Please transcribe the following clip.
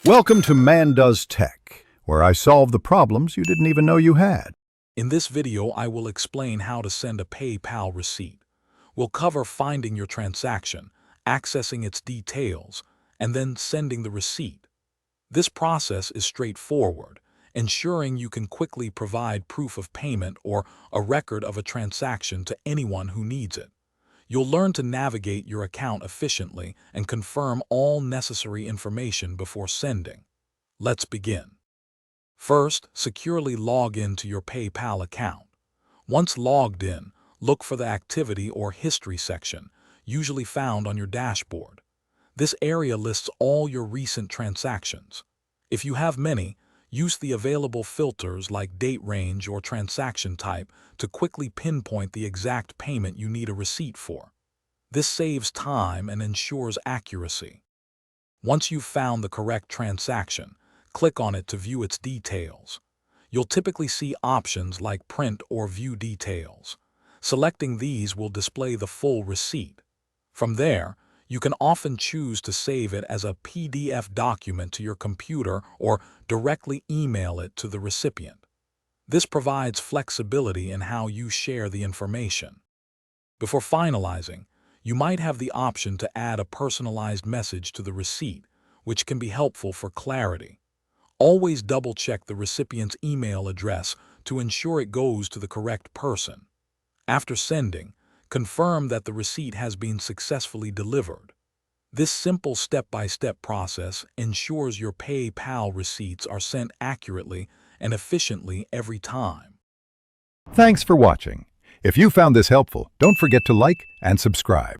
Welcome to Man Does Tech, where I solve the problems you didn't even know you had. In this video, I will explain how to send a PayPal receipt. We'll cover finding your transaction, accessing its details, and then sending the receipt. This process is straightforward, ensuring you can quickly provide proof of payment or a record of a transaction to anyone who needs it. You'll learn to navigate your account efficiently and confirm all necessary information before sending. Let's begin. First, securely log in to your PayPal account. Once logged in, look for the Activity or History section, usually found on your dashboard. This area lists all your recent transactions. If you have many, use the available filters like date range or transaction type to quickly pinpoint the exact payment you need a receipt for. This saves time and ensures accuracy. Once you've found the correct transaction, click on it to view its details. You'll typically see options like Print or View Details. Selecting these will display the full receipt. From there, you can often choose to save it as a PDF document to your computer or directly email it to the recipient. This provides flexibility in how you share the information. Before finalizing, you might have the option to add a personalized message to the receipt, which can be helpful for clarity. Always double-check the recipient's email address to ensure it goes to the correct person. After sending, confirm that the receipt has been successfully delivered. This simple step-by-step process ensures your PayPal receipts are sent accurately and efficiently every time. Thanks for watching. If you found this helpful, don't forget to like and subscribe.